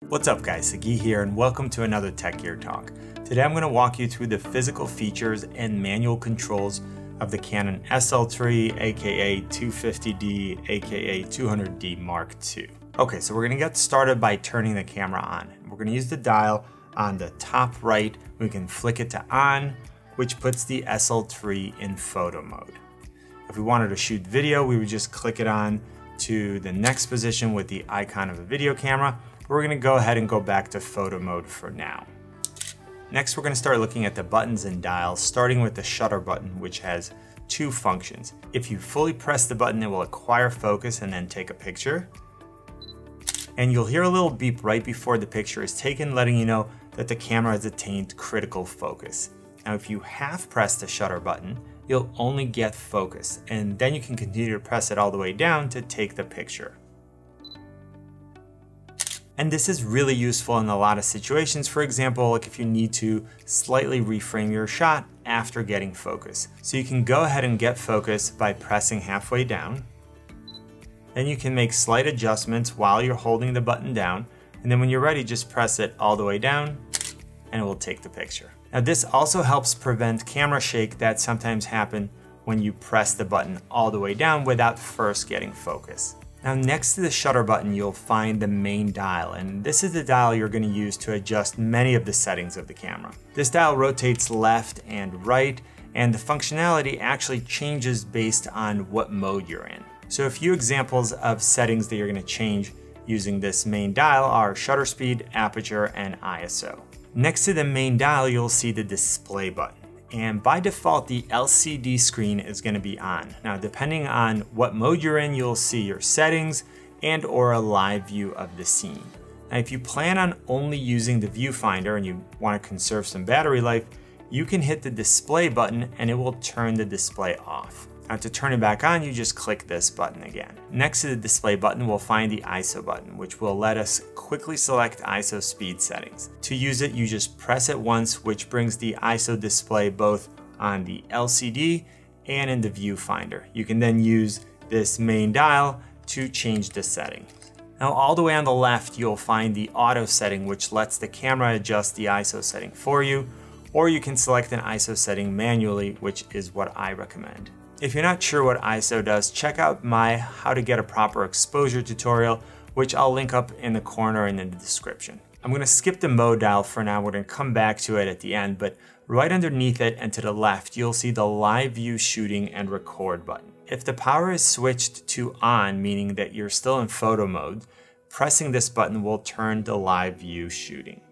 What's up guys, Sagi here and welcome to another Tech Gear Talk. Today I'm going to walk you through the physical features and manual controls of the Canon SL3 aka 250D aka 200D Mark II. Okay, so we're going to get started by turning the camera on. We're going to use the dial on the top right. We can flick it to on, which puts the SL3 in photo mode. If we wanted to shoot video, we would just click it on to the next position with the icon of a video camera. We're going to go ahead and go back to photo mode for now. Next, we're going to start looking at the buttons and dials, starting with the shutter button, which has two functions. If you fully press the button, it will acquire focus and then take a picture. And you'll hear a little beep right before the picture is taken, letting you know that the camera has attained critical focus. Now, if you half press the shutter button, you'll only get focus, and then you can continue to press it all the way down to take the picture. And this is really useful in a lot of situations. For example, like if you need to slightly reframe your shot after getting focus. So you can go ahead and get focus by pressing halfway down. Then you can make slight adjustments while you're holding the button down. And then when you're ready, just press it all the way down and it will take the picture. Now this also helps prevent camera shake that sometimes happen when you press the button all the way down without first getting focus. Now next to the shutter button, you'll find the main dial, and this is the dial you're going to use to adjust many of the settings of the camera. This dial rotates left and right, and the functionality actually changes based on what mode you're in. So a few examples of settings that you're going to change using this main dial are shutter speed, aperture, and ISO. Next to the main dial, you'll see the display button. And by default, the LCD screen is going to be on. Now, depending on what mode you're in, you'll see your settings and or a live view of the scene. Now, if you plan on only using the viewfinder and you want to conserve some battery life, you can hit the display button and it will turn the display off. Now, to turn it back on, you just click this button again. Next to the display button, we'll find the ISO button, which will let us quickly select ISO speed settings. To use it, you just press it once, which brings the ISO display both on the LCD and in the viewfinder. You can then use this main dial to change the setting. Now, all the way on the left, you'll find the auto setting, which lets the camera adjust the ISO setting for you, or you can select an ISO setting manually, which is what I recommend. If you're not sure what ISO does, check out my How to Get a Proper Exposure tutorial, which I'll link up in the corner and in the description. I'm going to skip the mode dial for now. We're going to come back to it at the end, but right underneath it and to the left, you'll see the live view shooting and record button. If the power is switched to on, meaning that you're still in photo mode, pressing this button will turn the live view shooting.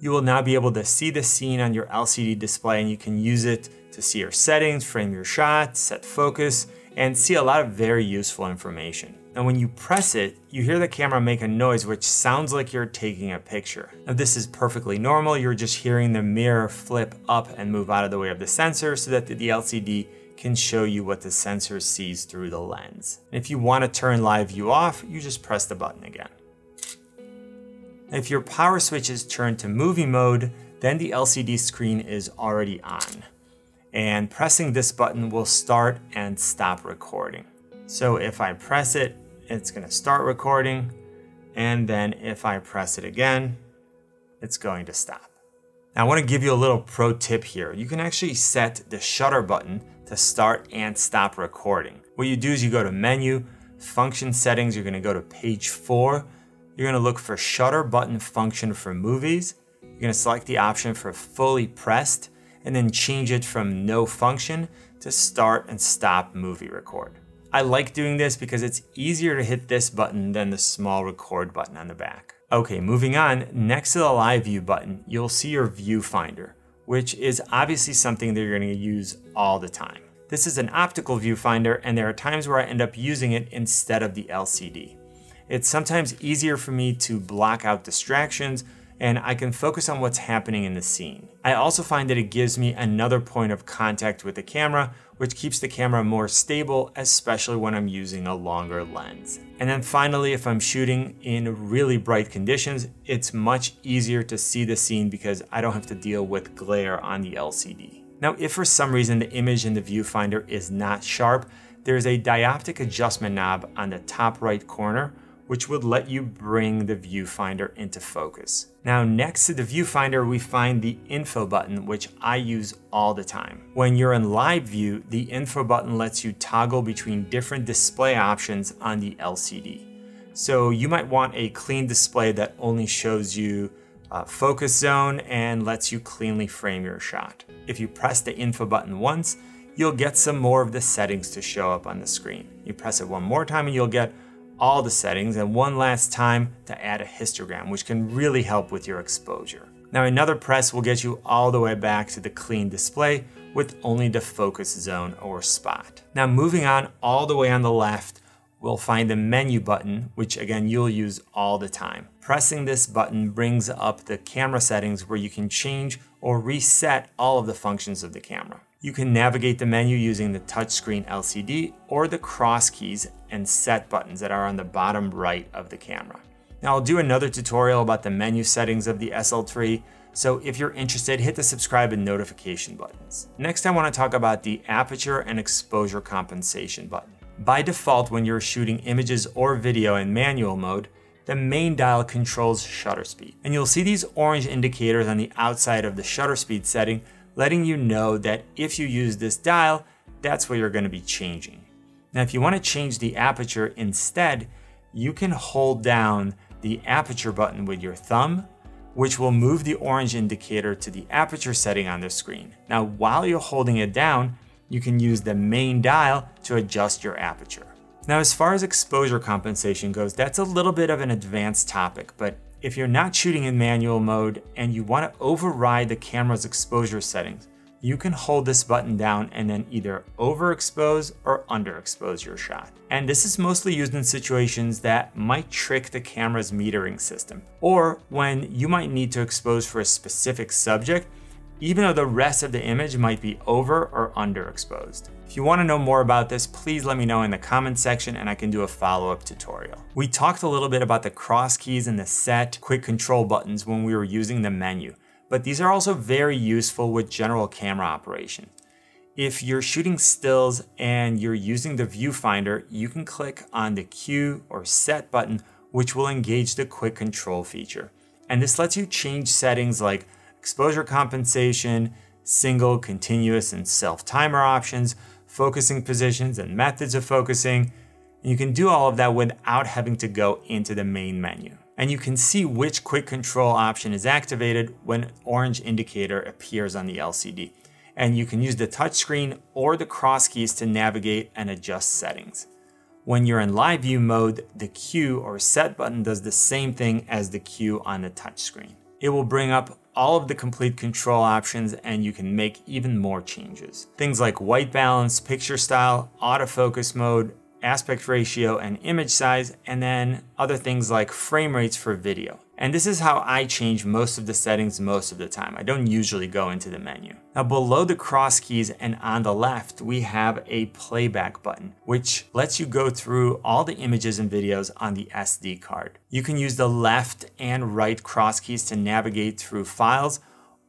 You will now be able to see the scene on your LCD display, and you can use it to see your settings, frame your shot, set focus, and see a lot of very useful information. Now when you press it, you hear the camera make a noise which sounds like you're taking a picture. Now this is perfectly normal. You're just hearing the mirror flip up and move out of the way of the sensor so that the LCD can show you what the sensor sees through the lens. If you want to turn live view off, you just press the button again. If your power switch is turned to movie mode, then the LCD screen is already on. And pressing this button will start and stop recording. So if I press it, it's going to start recording. And then if I press it again, it's going to stop. Now I want to give you a little pro tip here. You can actually set the shutter button to start and stop recording. What you do is you go to Menu, Function Settings, you're going to go to page 4. You're going to look for Shutter Button Function for Movies. You're going to select the option for Fully Pressed and then change it from No Function to Start and Stop Movie Record. I like doing this because it's easier to hit this button than the small record button on the back. Okay, moving on, next to the live view button, you'll see your viewfinder, which is obviously something that you're going to use all the time. This is an optical viewfinder, and there are times where I end up using it instead of the LCD. It's sometimes easier for me to block out distractions, and I can focus on what's happening in the scene. I also find that it gives me another point of contact with the camera, which keeps the camera more stable, especially when I'm using a longer lens. And then finally, if I'm shooting in really bright conditions, it's much easier to see the scene because I don't have to deal with glare on the LCD. Now, if for some reason the image in the viewfinder is not sharp, there's a dioptic adjustment knob on the top right corner which would let you bring the viewfinder into focus. Now, next to the viewfinder, we find the info button, which I use all the time. When you're in live view, the info button lets you toggle between different display options on the LCD. So you might want a clean display that only shows you focus zone and lets you cleanly frame your shot. If you press the info button once, you'll get some more of the settings to show up on the screen. You press it one more time and you'll get all the settings, and one last time to add a histogram, which can really help with your exposure. Now, another press will get you all the way back to the clean display with only the focus zone or spot. Now, moving on all the way on the left, we'll find the menu button, which again, you'll use all the time. Pressing this button brings up the camera settings where you can change or reset all of the functions of the camera. You can navigate the menu using the touchscreen LCD or the cross keys and set buttons that are on the bottom right of the camera. Now, I'll do another tutorial about the menu settings of the SL3, so if you're interested, hit the subscribe and notification buttons. Next, I want to talk about the aperture and exposure compensation button. By default, when you're shooting images or video in manual mode, the main dial controls shutter speed. And you'll see these orange indicators on the outside of the shutter speed setting, letting you know that if you use this dial, that's what you're going to be changing. Now, if you want to change the aperture instead, you can hold down the aperture button with your thumb, which will move the orange indicator to the aperture setting on the screen. Now, while you're holding it down, you can use the main dial to adjust your aperture. Now, as far as exposure compensation goes, that's a little bit of an advanced topic, but if you're not shooting in manual mode and you want to override the camera's exposure settings, you can hold this button down and then either overexpose or underexpose your shot. And this is mostly used in situations that might trick the camera's metering system, or when you might need to expose for a specific subject, even though the rest of the image might be over or underexposed. If you want to know more about this, please let me know in the comments section and I can do a follow-up tutorial. We talked a little bit about the cross keys and the set quick control buttons when we were using the menu, but these are also very useful with general camera operation. If you're shooting stills and you're using the viewfinder, you can click on the Q or set button, which will engage the quick control feature. And this lets you change settings like exposure compensation, single, continuous, and self-timer options, focusing positions and methods of focusing. And you can do all of that without having to go into the main menu. And you can see which quick control option is activated when an orange indicator appears on the LCD. And you can use the touchscreen or the cross keys to navigate and adjust settings. When you're in live view mode, the Q or set button does the same thing as the Q on the touchscreen. It will bring up all of the complete control options and you can make even more changes. Things like white balance, picture style, autofocus mode, aspect ratio, and image size, and then other things like frame rates for video. And this is how I change most of the settings most of the time. I don't usually go into the menu. Now, below the cross keys and on the left, we have a playback button, which lets you go through all the images and videos on the SD card. You can use the left and right cross keys to navigate through files,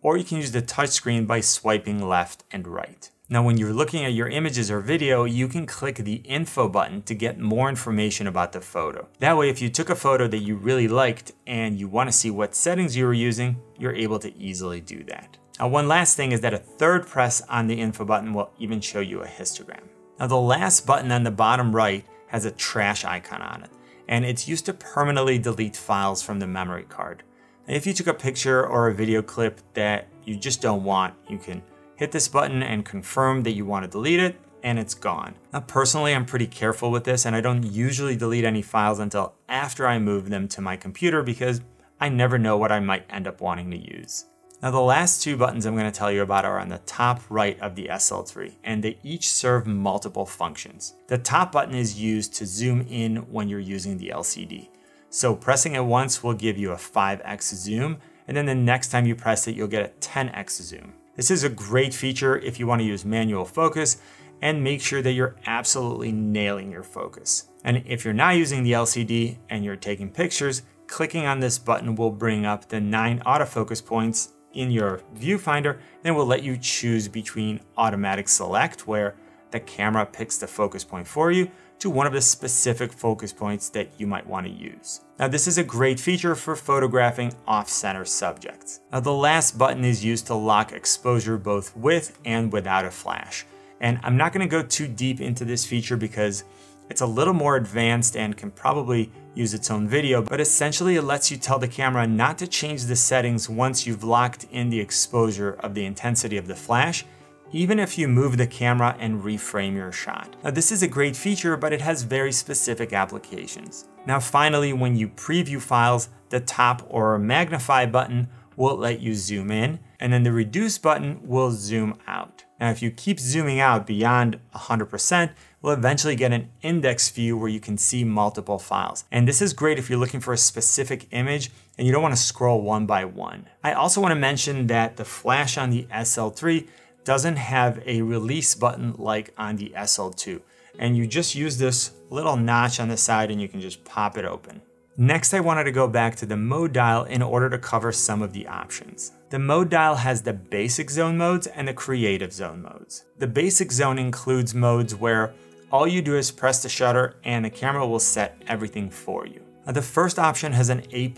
or you can use the touchscreen by swiping left and right. Now, when you're looking at your images or video, you can click the info button to get more information about the photo. That way, if you took a photo that you really liked and you want to see what settings you were using, you're able to easily do that. Now, one last thing is that a third press on the info button will even show you a histogram. Now, the last button on the bottom right has a trash icon on it, and it's used to permanently delete files from the memory card. Now, if you took a picture or a video clip that you just don't want, you can hit this button and confirm that you want to delete it, and it's gone. Now, personally, I'm pretty careful with this, and I don't usually delete any files until after I move them to my computer because I never know what I might end up wanting to use. Now, the last two buttons I'm going to tell you about are on the top right of the SL3, and they each serve multiple functions. The top button is used to zoom in when you're using the LCD. So pressing it once will give you a 5x zoom, and then the next time you press it, you'll get a 10x zoom. This is a great feature if you want to use manual focus and make sure that you're absolutely nailing your focus. And if you're not using the LCD and you're taking pictures, clicking on this button will bring up the 9 autofocus points in your viewfinder, and it will let you choose between automatic select, where the camera picks the focus point for you, to one of the specific focus points that you might want to use. Now this is a great feature for photographing off-center subjects. Now the last button is used to lock exposure both with and without a flash. And I'm not going to go too deep into this feature because it's a little more advanced and can probably use its own video, but essentially it lets you tell the camera not to change the settings once you've locked in the exposure of the intensity of the flash, even if you move the camera and reframe your shot. Now this is a great feature, but it has very specific applications. Now finally, when you preview files, the top or magnify button will let you zoom in, and then the reduce button will zoom out. Now if you keep zooming out beyond 100%, we'll eventually get an index view where you can see multiple files. And this is great if you're looking for a specific image and you don't want to scroll one by one. I also want to mention that the flash on the SL3 doesn't have a release button like on the SL2. And you just use this little notch on the side and you can just pop it open. Next, I wanted to go back to the mode dial in order to cover some of the options. The mode dial has the basic zone modes and the creative zone modes. The basic zone includes modes where all you do is press the shutter and the camera will set everything for you. Now, the first option has an A+,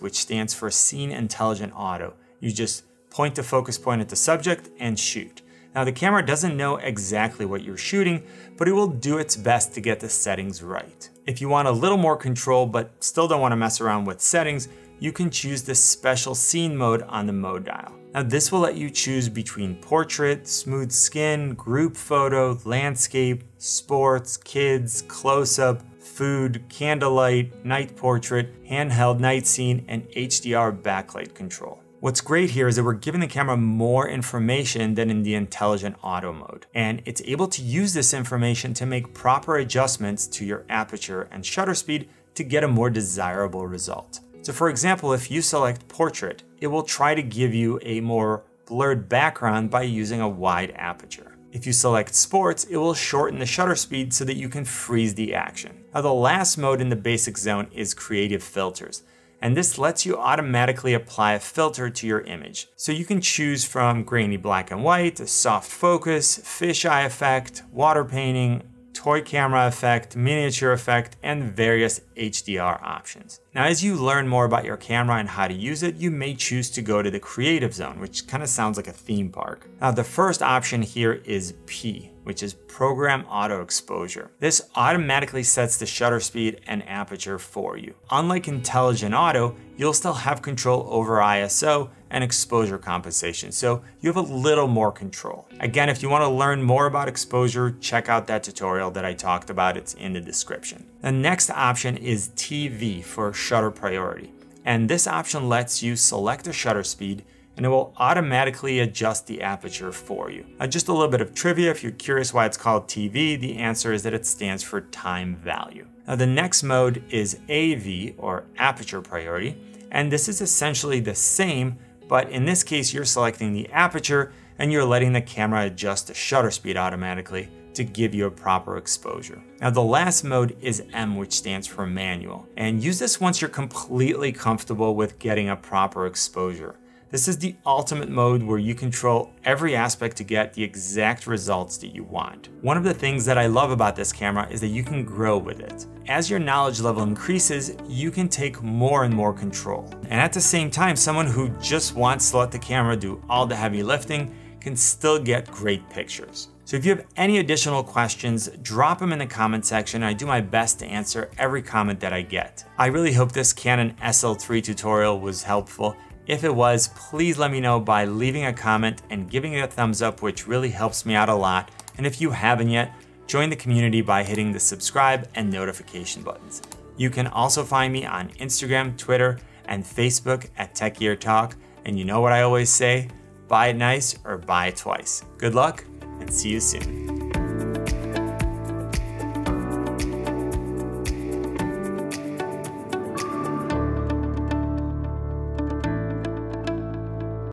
which stands for Scene Intelligent Auto. You just point the focus point at the subject and shoot. Now the camera doesn't know exactly what you're shooting, but it will do its best to get the settings right. If you want a little more control but still don't want to mess around with settings, you can choose the special scene mode on the mode dial. Now this will let you choose between portrait, smooth skin, group photo, landscape, sports, kids, close-up, food, candlelight, night portrait, handheld night scene, and HDR backlight control. What's great here is that we're giving the camera more information than in the intelligent auto mode, and it's able to use this information to make proper adjustments to your aperture and shutter speed to get a more desirable result. So for example, if you select portrait, it will try to give you a more blurred background by using a wide aperture. If you select sports, it will shorten the shutter speed so that you can freeze the action. Now the last mode in the basic zone is creative filters. And this lets you automatically apply a filter to your image. So you can choose from grainy black and white, a soft focus, fisheye effect, water painting, toy camera effect, miniature effect, and various HDR options. Now, as you learn more about your camera and how to use it, you may choose to go to the creative zone, which kind of sounds like a theme park. Now, the first option here is P, which is Program Auto Exposure. This automatically sets the shutter speed and aperture for you. Unlike Intelligent Auto, you'll still have control over ISO and exposure compensation, so you have a little more control. Again, if you want to learn more about exposure, check out that tutorial that I talked about. It's in the description. The next option is TV for shutter priority. And this option lets you select a shutter speed and it will automatically adjust the aperture for you. Just a little bit of trivia, if you're curious why it's called TV, the answer is that it stands for time value. Now the next mode is AV, or aperture priority, and this is essentially the same, but in this case you're selecting the aperture and you're letting the camera adjust the shutter speed automatically to give you a proper exposure. Now the last mode is M, which stands for manual, and use this once you're completely comfortable with getting a proper exposure. This is the ultimate mode where you control every aspect to get the exact results that you want. One of the things that I love about this camera is that you can grow with it. As your knowledge level increases, you can take more and more control. And at the same time, someone who just wants to let the camera do all the heavy lifting can still get great pictures. So if you have any additional questions, drop them in the comment section. I do my best to answer every comment that I get. I really hope this Canon SL3 tutorial was helpful. If it was, please let me know by leaving a comment and giving it a thumbs up, which really helps me out a lot. And if you haven't yet, join the community by hitting the subscribe and notification buttons. You can also find me on Instagram, Twitter, and Facebook at Tech Gear Talk. And you know what I always say, buy it nice or buy it twice. Good luck and see you soon.